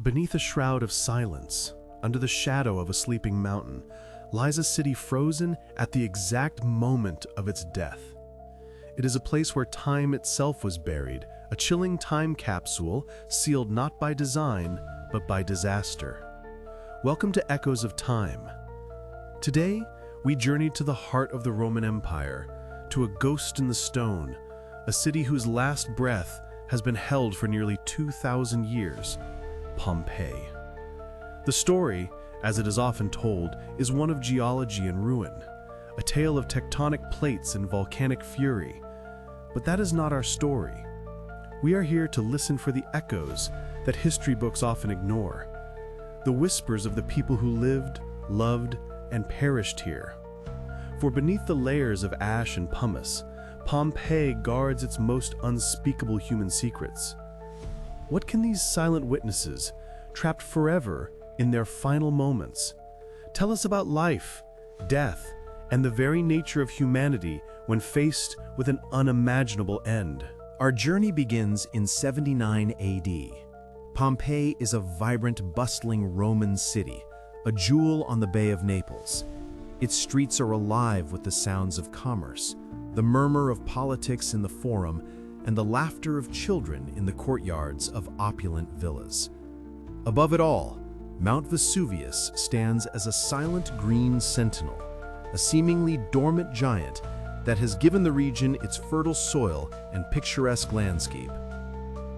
Beneath a shroud of silence, under the shadow of a sleeping mountain, lies a city frozen at the exact moment of its death. It is a place where time itself was buried, a chilling time capsule sealed not by design, but by disaster. Welcome to Echoes of Time. Today, we journey to the heart of the Roman Empire, to a ghost in the stone, a city whose last breath has been held for nearly 2,000 years, Pompeii. The story, as it is often told, is one of geology and ruin, a tale of tectonic plates and volcanic fury. But that is not our story. We are here to listen for the echoes that history books often ignore, the whispers of the people who lived, loved, and perished here. For beneath the layers of ash and pumice, Pompeii guards its most unspeakable human secrets. What can these silent witnesses, trapped forever in their final moments, tell us about life, death, and the very nature of humanity when faced with an unimaginable end? Our journey begins in 79 AD. Pompeii is a vibrant, bustling Roman city, a jewel on the Bay of Naples. Its streets are alive with the sounds of commerce, the murmur of politics in the forum, and the laughter of children in the courtyards of opulent villas. Above it all, Mount Vesuvius stands as a silent green sentinel, a seemingly dormant giant that has given the region its fertile soil and picturesque landscape.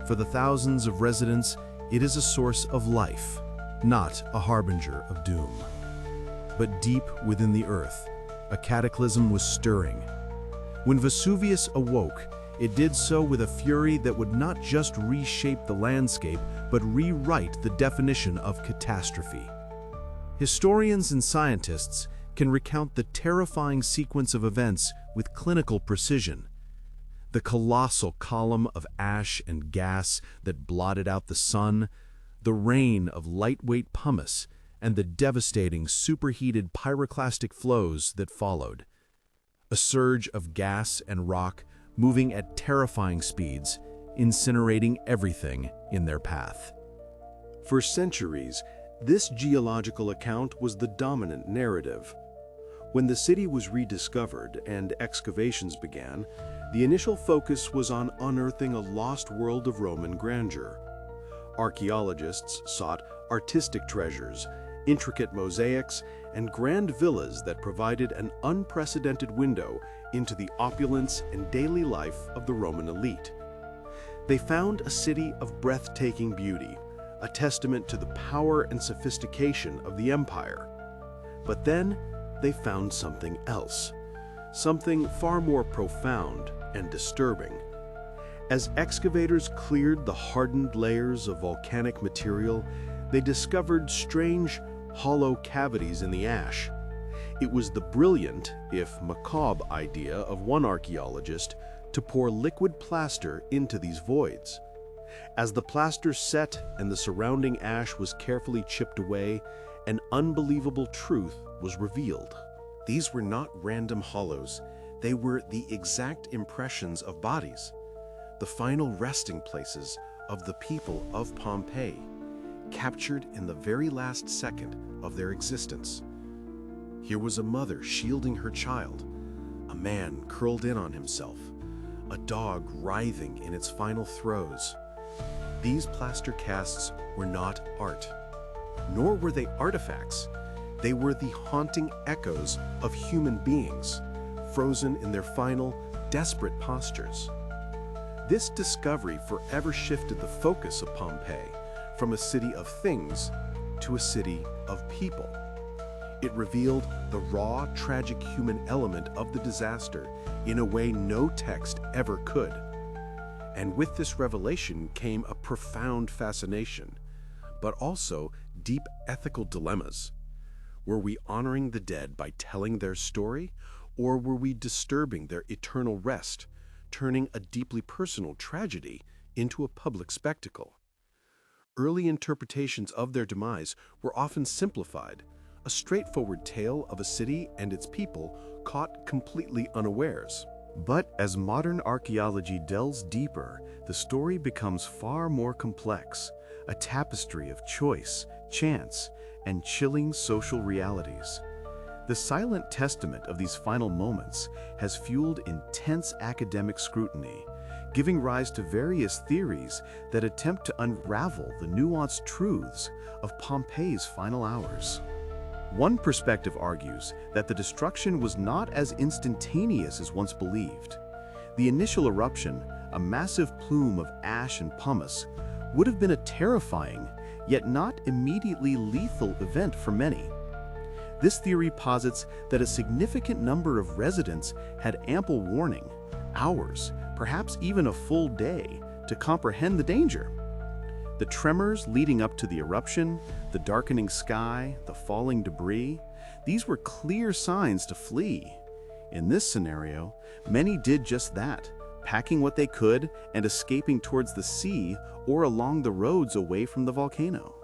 For the thousands of residents, it is a source of life, not a harbinger of doom. But deep within the earth, a cataclysm was stirring. When Vesuvius awoke, it did so with a fury that would not just reshape the landscape, but rewrite the definition of catastrophe. Historians and scientists can recount the terrifying sequence of events with clinical precision. The colossal column of ash and gas that blotted out the sun, the rain of lightweight pumice, and the devastating superheated pyroclastic flows that followed. A surge of gas and rock moving at terrifying speeds, incinerating everything in their path. For centuries, this geological account was the dominant narrative. When the city was rediscovered and excavations began, the initial focus was on unearthing a lost world of Roman grandeur. Archaeologists sought artistic treasures, intricate mosaics, and grand villas that provided an unprecedented window into the opulence and daily life of the Roman elite. They found a city of breathtaking beauty, a testament to the power and sophistication of the empire. But then they found something else, something far more profound and disturbing. As excavators cleared the hardened layers of volcanic material, they discovered strange, hollow cavities in the ash. It was the brilliant, if macabre, idea of one archaeologist to pour liquid plaster into these voids. As the plaster set and the surrounding ash was carefully chipped away, an unbelievable truth was revealed. These were not random hollows. They were the exact impressions of bodies, the final resting places of the people of Pompeii, captured in the very last second of their existence. Here was a mother shielding her child, a man curled in on himself, a dog writhing in its final throes. These plaster casts were not art, nor were they artifacts. They were the haunting echoes of human beings, frozen in their final, desperate postures. This discovery forever shifted the focus of Pompeii from a city of things to a city of people. It revealed the raw, tragic human element of the disaster in a way no text ever could. And with this revelation came a profound fascination, but also deep ethical dilemmas. Were we honoring the dead by telling their story, or were we disturbing their eternal rest, turning a deeply personal tragedy into a public spectacle? Early interpretations of their demise were often simplified, a straightforward tale of a city and its people caught completely unawares. But as modern archaeology delves deeper, the story becomes far more complex, a tapestry of choice, chance, and chilling social realities. The silent testament of these final moments has fueled intense academic scrutiny, giving rise to various theories that attempt to unravel the nuanced truths of Pompeii's final hours. One perspective argues that the destruction was not as instantaneous as once believed. The initial eruption, a massive plume of ash and pumice, would have been a terrifying, yet not immediately lethal event for many. This theory posits that a significant number of residents had ample warning, hours, perhaps even a full day, to comprehend the danger. The tremors leading up to the eruption, the darkening sky, the falling debris, these were clear signs to flee. In this scenario, many did just that, packing what they could and escaping towards the sea or along the roads away from the volcano.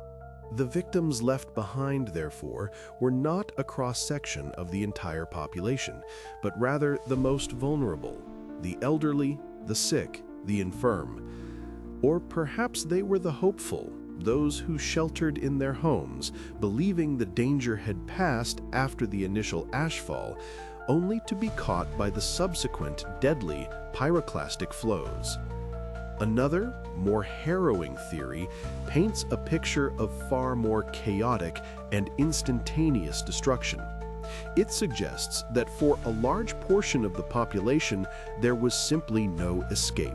The victims left behind, therefore, were not a cross-section of the entire population, but rather the most vulnerable, the elderly, the sick, the infirm. Or perhaps they were the hopeful, those who sheltered in their homes, believing the danger had passed after the initial ashfall, only to be caught by the subsequent deadly pyroclastic flows. Another, more harrowing theory paints a picture of far more chaotic and instantaneous destruction. It suggests that for a large portion of the population, there was simply no escape.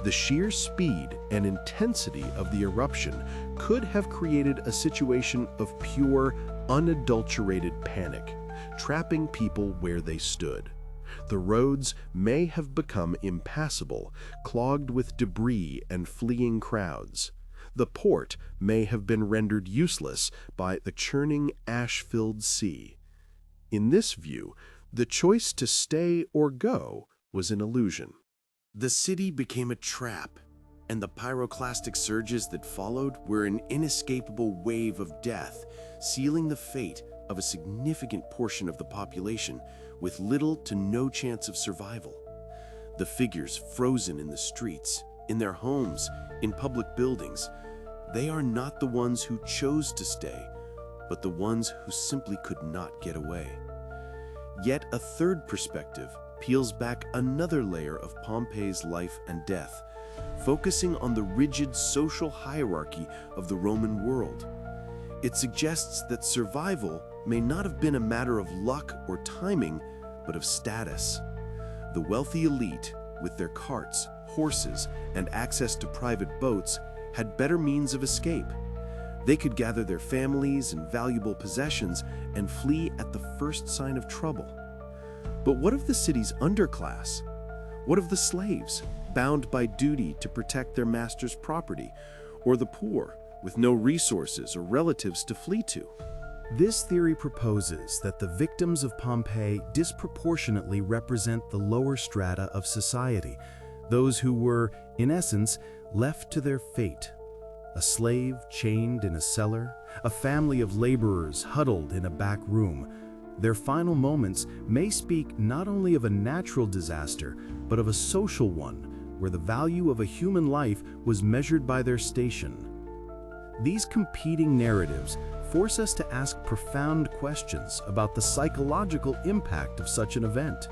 The sheer speed and intensity of the eruption could have created a situation of pure, unadulterated panic, trapping people where they stood. The roads may have become impassable, clogged with debris and fleeing crowds. The port may have been rendered useless by the churning ash-filled sea. In this view, the choice to stay or go was an illusion. The city became a trap, and the pyroclastic surges that followed were an inescapable wave of death, sealing the fate of a significant portion of the population with little to no chance of survival. The figures frozen in the streets, in their homes, in public buildings, they are not the ones who chose to stay, but the ones who simply could not get away. Yet a third perspective peels back another layer of Pompeii's life and death, focusing on the rigid social hierarchy of the Roman world. It suggests that survival may not have been a matter of luck or timing, but of status. The wealthy elite, with their carts, horses, and access to private boats, had better means of escape. They could gather their families and valuable possessions and flee at the first sign of trouble. But what of the city's underclass? What of the slaves, bound by duty to protect their master's property, or the poor, with no resources or relatives to flee to? This theory proposes that the victims of Pompeii disproportionately represent the lower strata of society, those who were, in essence, left to their fate. A slave chained in a cellar, a family of laborers huddled in a back room. Their final moments may speak not only of a natural disaster, but of a social one, where the value of a human life was measured by their station. These competing narratives force us to ask profound questions about the psychological impact of such an event.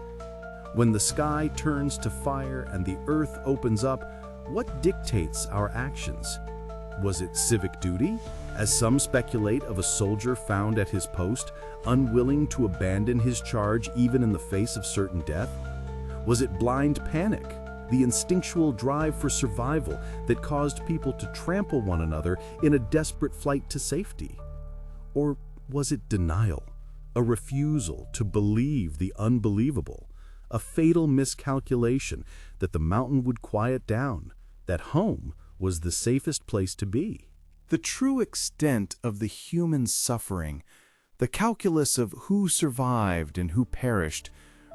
When the sky turns to fire and the earth opens up, what dictates our actions? Was it civic duty, as some speculate of a soldier found at his post, unwilling to abandon his charge even in the face of certain death? Was it blind panic, the instinctual drive for survival that caused people to trample one another in a desperate flight to safety? Or was it denial, a refusal to believe the unbelievable, a fatal miscalculation that the mountain would quiet down, that home was the safest place to be? The true extent of the human suffering, the calculus of who survived and who perished,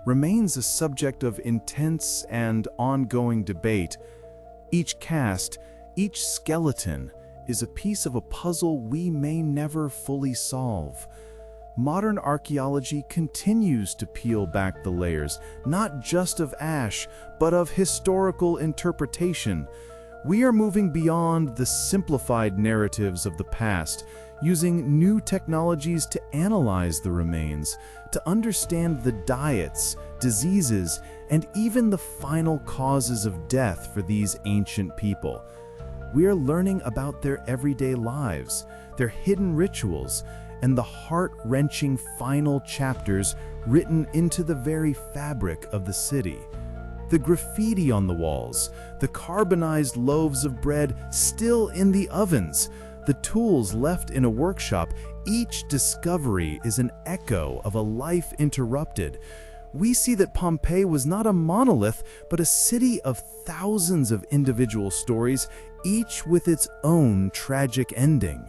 remains a subject of intense and ongoing debate. Each cast, each skeleton, is a piece of a puzzle we may never fully solve. Modern archaeology continues to peel back the layers, not just of ash, but of historical interpretation. We are moving beyond the simplified narratives of the past, using new technologies to analyze the remains, to understand the diets, diseases, and even the final causes of death for these ancient people. We are learning about their everyday lives, their hidden rituals, and the heart-wrenching final chapters written into the very fabric of the city. The graffiti on the walls, the carbonized loaves of bread still in the ovens, the tools left in a workshop, each discovery is an echo of a life interrupted. We see that Pompeii was not a monolith, but a city of thousands of individual stories, each with its own tragic ending.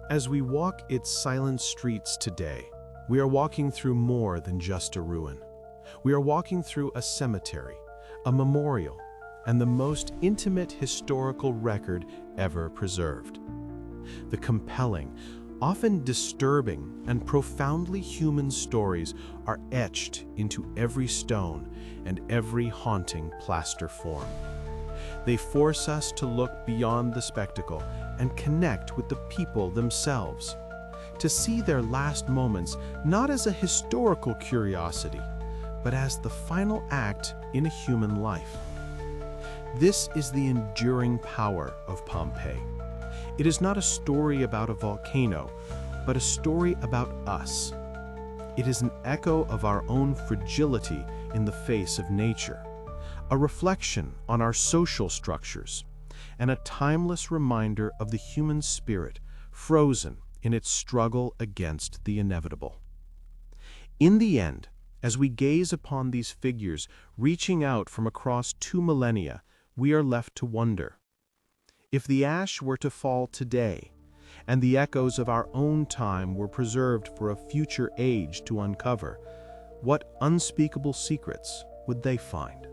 As we walk its silent streets today, we are walking through more than just a ruin. We are walking through a cemetery, a memorial, and the most intimate historical record ever preserved. The compelling, often disturbing, and profoundly human stories are etched into every stone and every haunting plaster form. They force us to look beyond the spectacle and connect with the people themselves, to see their last moments not as a historical curiosity, but as the final act in a human life. This is the enduring power of Pompeii. It is not a story about a volcano, but a story about us. It is an echo of our own fragility in the face of nature, a reflection on our social structures, and a timeless reminder of the human spirit frozen in its struggle against the inevitable. In the end, as we gaze upon these figures reaching out from across 2 millennia, we are left to wonder. If the ash were to fall today, and the echoes of our own time were preserved for a future age to uncover, what unspeakable secrets would they find?